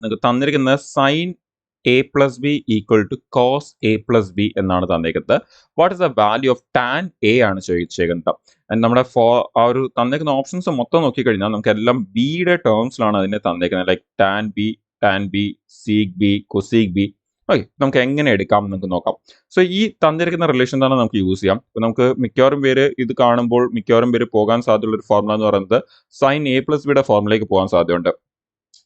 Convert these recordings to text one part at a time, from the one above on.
നിങ്ങൾക്ക് തന്നിരിക്കുന്നത് sine A plus B equal to cos A plus B എന്നാണ് തന്നിരിക്കുന്നത്. What is the value of tan A ആണ് ചോദിച്ചേക്കുന്നത്. നമ്മുടെ ആ ഒരു തന്നേക്കുന്ന ഓപ്ഷൻസ് മൊത്തം നോക്കിക്കഴിഞ്ഞാൽ നമുക്ക് എല്ലാം ബിയുടെ ടേംസിലാണ് അതിനെ തന്നേക്കുന്നത്. Like tan B, sec B, cosec B. Okay, നമുക്ക് എങ്ങനെ എടുക്കാം നമുക്ക് നോക്കാം. സോ ഈ തന്നിരിക്കുന്ന റിലേഷൻ തന്നെ നമുക്ക് യൂസ് ചെയ്യാം. ഇപ്പൊ നമുക്ക് മിക്കവാറും പേര് ഇത് കാണുമ്പോൾ മിക്കവാറും പേര് പോകാൻ സാധ്യതയുള്ള ഒരു ഫോർമുല എന്ന് പറയുന്നത് സൈൻ എ പ്ലസ് ബിയുടെ ഫോർമുലയിലേക്ക് പോകാൻ സാധ്യതയുണ്ട്.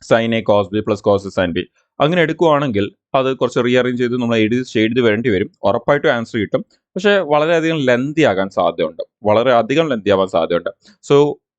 Sine A cos B plus cos sine B അങ്ങനെ എടുക്കുവാണെങ്കിൽ അത് കുറച്ച് റീഅറേഞ്ച് ചെയ്ത് നമ്മൾ എഴുതി വരേണ്ടി വരും. ഉറപ്പായിട്ടും ആൻസർ കിട്ടും. പക്ഷെ വളരെയധികം ലെന്തി ആകാൻ സാധ്യതയുണ്ട്. വളരെ അധികം ലെന്തി ആവാൻ സാധ്യതയുണ്ട്. സോ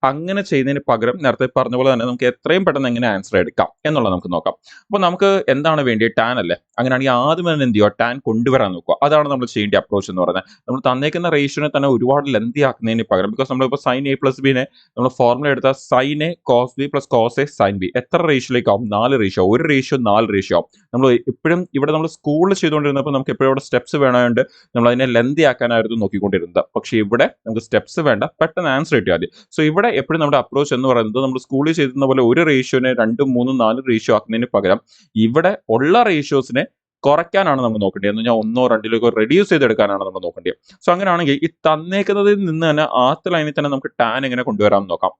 അങ്ങനെ ചെയ്യുന്നതിന് പകരം നേരത്തെ പറഞ്ഞ പോലെ തന്നെ നമുക്ക് എത്രയും പെട്ടെന്ന് എങ്ങനെ ആൻസർ എടുക്കാം എന്നുള്ളത് നമുക്ക് നോക്കാം. അപ്പോൾ നമുക്ക് എന്താണ് വേണ്ടിയത്? ടാൻ അല്ലേ? അങ്ങനെയാണെങ്കിൽ ആദ്യം തന്നെ എന്ത് ചെയ്യുക? ടാൻ കൊണ്ടുവരാൻ നോക്കുക. അതാണ് നമ്മൾ ചെയ്യേണ്ട അപ്രോച്ച് എന്ന് പറയുന്നത്. നമ്മൾ തന്നേക്കുന്ന റേഷ്യോനെ തന്നെ ഒരുപാട് ലെന്തി ആക്കുന്നതിന് പകരം, ബിക്കോസ് നമ്മളിപ്പോൾ സൈൻ എ പ്ലസ് ബിനെ നമ്മൾ ഫോർമുല എടുത്താൽ sine A cos B plus cos A sine B എത്ര റേഷ്യോയിലേക്കാവും? 4 റേഷ്യോ. ഒരു റേഷ്യോ 4 റേഷ്യോ ആവും. നമ്മൾ എപ്പോഴും ഇവിടെ നമ്മൾ സ്കൂളിൽ ചെയ്തുകൊണ്ടിരുന്നപ്പോൾ നമുക്ക് എപ്പോഴും ഇവിടെ സ്റ്റെപ്സ് വേണമായതുകൊണ്ട് നമ്മൾ അതിനെ ലെന്തി ആക്കാനായിരുന്നു നോക്കിക്കൊണ്ടിരുന്നത്. പക്ഷേ ഇവിടെ നമുക്ക് സ്റ്റെപ്സ് വേണ്ട, പെട്ടെന്ന് ആൻസർ കിട്ടിയാൽ മതി. സോ ഇവിടെ എപ്പോഴും നമ്മുടെ അപ്രോച്ച് എന്ന് പറയുന്നത് നമ്മൾ സ്കൂളിൽ ചെയ്തിരുന്ന പോലെ ഒരു റേഷ്യോനെ 2, 3, 4 റേഷ്യോ ആക്കുന്നതിന് പകരം ഇവിടെ ഉള്ള റേഷ്യോസിനെ കുറയ്ക്കാനാണ് നമ്മൾ നോക്കേണ്ടത്. എന്ന് പറഞ്ഞാൽ 1, 2 റെഡ്യൂസ് ചെയ്തെടുക്കാനാണ് നമ്മൾ നോക്കേണ്ടത്. സോ അങ്ങനെയാണെങ്കിൽ ഈ തന്നേക്കുന്നതിൽ നിന്ന് തന്നെ ആദ്യത്തെ ലൈനിൽ തന്നെ നമുക്ക് ടാൻ എങ്ങനെ കൊണ്ടുവരാമെന്ന് നോക്കാം.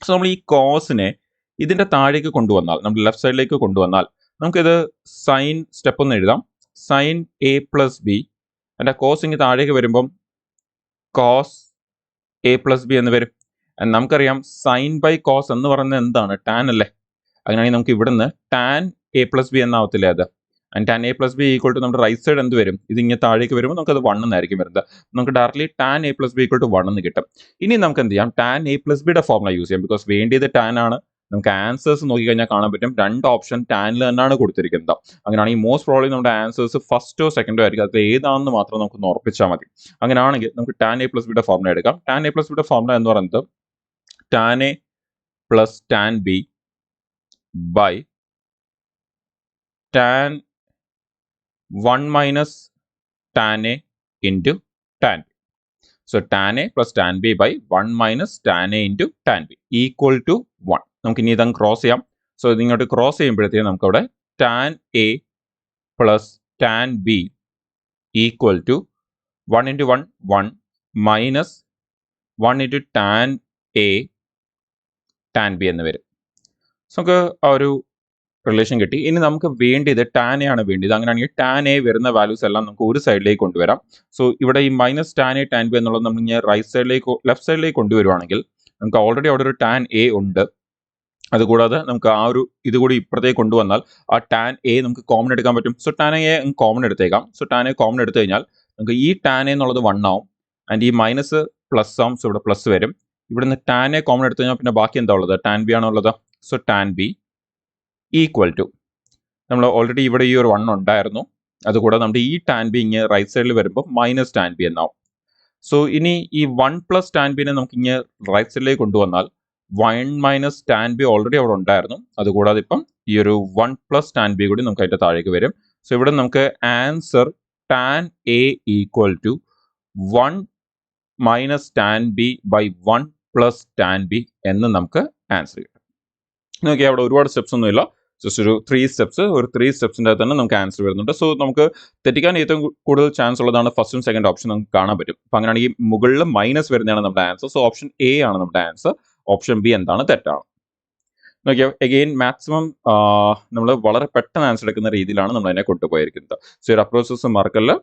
സോ നമ്മൾ ഈ കോസിനെ ഇതിന്റെ താഴേക്ക് കൊണ്ടുവന്നാൽ, നമ്മൾ ലെഫ്റ്റ് സൈഡിലേക്ക് കൊണ്ടുവന്നാൽ നമുക്കിത് സൈൻ സ്റ്റെപ്പ് ഒന്ന് എഴുതാം. സൈൻ എ പ്ലസ് ബി, അതിന്റെ കോസ് ഇങ്ങനെ താഴേക്ക് വരുമ്പം കോസ് എ പ്ലസ് ബി എന്ന് വരും. നമുക്കറിയാം സൈൻ ബൈ കോസ് എന്ന് പറയുന്നത് എന്താണ്? ടാൻ അല്ലേ? അങ്ങനെയാണെങ്കിൽ നമുക്ക് ഇവിടുന്ന് ടാൻ എ പ്ലസ് ബി എന്നാവത്തില്ലേ അത്? And tan A plus B equal to നമ്മുടെ റൈറ്റ് സൈഡ് എന്ത് വരും? ഇത് ഇങ്ങനെ താഴേക്ക് വരുമ്പോൾ നമുക്കത് 1 എന്നായിരിക്കും വരുന്നത്. നമുക്ക് directly tan A plus B equal to 1 എന്ന് കിട്ടും. ഇനി നമുക്ക് എന്ത് ചെയ്യാം? ടാൻ എ പ്ലസ് ബിയുടെ ഫോർമുല യൂസ് ചെയ്യാം. ബിക്കോസ് വേണ്ടിയത് ടാൻ ആണ്. നമുക്ക് ആൻസേഴ്സ് നോക്കിക്കഴിഞ്ഞാൽ കാണാൻ പറ്റും 2 ഓപ്ഷൻ ടാനിൽ തന്നെയാണ് കൊടുത്തിരിക്കുന്നത്. അങ്ങനെയാണെങ്കിൽ മോസ്റ്റ് പ്രോബ്ലി നമ്മുടെ ആൻസേഴ്സ് ഫസ്റ്റോ സെക്കൻഡോ ആയിരിക്കും. അത് ഏതാണെന്ന് മാത്രം നമുക്കൊന്ന് ഉറപ്പിച്ചാൽ മതി. അങ്ങനെയാണെങ്കിൽ നമുക്ക് ടാൻ എ പ്ലസ് ബിയുടെ ഫോർമുല എടുക്കാം. ടാൻ എ പ്ലസ് ബിയുടെ ഫോർമുല എന്ന് പറയുന്നത് tan A plus tan B by tan 1 minus tan A into tan B. So tan A plus tan B by 1 minus tan A into tan B equal to 1. നമുക്ക് ഇനി ഇതങ്ങ് cross ചെയ്യാം. So ഇതിങ്ങോട്ട് cross ചെയ്യുമ്പോഴത്തേക്കും നമുക്കവിടെ tan A plus tan B equal to 1 into 1 1 minus 1 into tan A tan B എന്ന് വരും. So നമുക്ക് ആ ഒരു റിലേഷൻ കിട്ടി. ഇനി നമുക്ക് വേണ്ടിയത് ടാൻ എ ആണ് വേണ്ടിയത്. അങ്ങനെയാണെങ്കിൽ ടാൻ എ വരുന്ന വാല്യൂസ് എല്ലാം നമുക്ക് ഒരു സൈഡിലേക്ക് കൊണ്ടുവരാം. സോ ഇവിടെ ഈ minus tan A tan B എന്നുള്ളത് നമ്മൾ ഇങ്ങനെ ലെഫ്റ്റ് സൈഡിലേക്ക് കൊണ്ടുവരുവാണെങ്കിൽ നമുക്ക് ഓൾറെഡി അവിടെ ഒരു ടാൻ എ ഉണ്ട്. അതുകൂടാതെ നമുക്ക് ആ ഒരു ഇതുകൂടി ഇപ്പുറത്തേക്ക് കൊണ്ടുവന്നാൽ ആ ടാൻ എ നമുക്ക് കോമൺ എടുക്കാൻ പറ്റും. സോ ടാൻ എ കോമൺ എടുത്തേക്കാം. സോ ടാൻ എ കോമൺ എടുത്തു കഴിഞ്ഞാൽ നമുക്ക് ഈ ടാൻ എ എന്നുള്ളത് 1 ആവും. ആൻഡ് ഈ മൈനസ് പ്ലസ് ആവും. സോ ഇവിടെ പ്ലസ് വരും. ഇവിടുന്ന് ടാൻ എ കോമൺ എടുത്തു കഴിഞ്ഞാൽ പിന്നെ ബാക്കി എന്താ ഉള്ളത്? ടാൻ ബി ആണുള്ളത്. So tan B equal to നമ്മൾ ഓൾറെഡി ഇവിടെ ഈ ഒരു 1 ഉണ്ടായിരുന്നു. അതുകൂടാതെ നമ്മുടെ ഈ ടാൻ ബി ഇങ്ങനെ റൈറ്റ് സൈഡിൽ വരുമ്പോൾ മൈനസ് ടാൻ ബി എന്നാവും. സോ ഇനി ഈ 1 പ്ലസ് ടാൻ ബിനെ നമുക്ക് ഇങ്ങനെ റൈറ്റ് സൈഡിലേക്ക് കൊണ്ടുവന്നാൽ 1 മൈനസ് ടാൻ ബി ഓൾറെഡി അവിടെ ഉണ്ടായിരുന്നു. അതുകൂടാതെ ഇപ്പം ഈ ഒരു 1 പ്ലസ് ടാൻ ബി കൂടി നമുക്ക് അതിൻ്റെ താഴേക്ക് വരും. സോ ഇവിടെ നമുക്ക് answer tan A equal to 1 minus tan B by 1 plus tan B എന്ന് നമുക്ക് ആൻസർ കിട്ടും. നോക്കിയാൽ അവിടെ ഒരുപാട് സ്റ്റെപ്സ് ഒന്നുമില്ല. ജസ്റ്റ് ഒരു 3 സ്റ്റെപ്സ്, ഒരു 3 സ്റ്റെപ്സിൻ്റെ തന്നെ നമുക്ക് ആൻസർ വരുന്നുണ്ട്. സോ നമുക്ക് തെറ്റിക്കാൻ ഏറ്റവും കൂടുതൽ ചാൻസ് ഉള്ളതാണ് ഫസ്റ്റും സെക്കൻഡ് ഓപ്ഷൻ നമുക്ക് കാണാൻ പറ്റും. അപ്പം അങ്ങനെയാണെങ്കിൽ മുകളിൽ മൈനസ് വരുന്നതാണ് നമ്മുടെ ആൻസർ. സോ ഓപ്ഷൻ എ ആണ് നമ്മുടെ ആൻസർ. ഓപ്ഷൻ ബി എന്താണ്? തെറ്റാണ്. നോക്കിയാൽ എഗെയിൻ മാക്സിമം നമ്മൾ വളരെ പെട്ടെന്ന് ആൻസർ എടുക്കുന്ന രീതിയിലാണ് നമ്മൾ അതിനെ കൊണ്ടുപോയിരിക്കുന്നത്. സോ ഒരു അപ്രോസസ് മറക്കല്ല.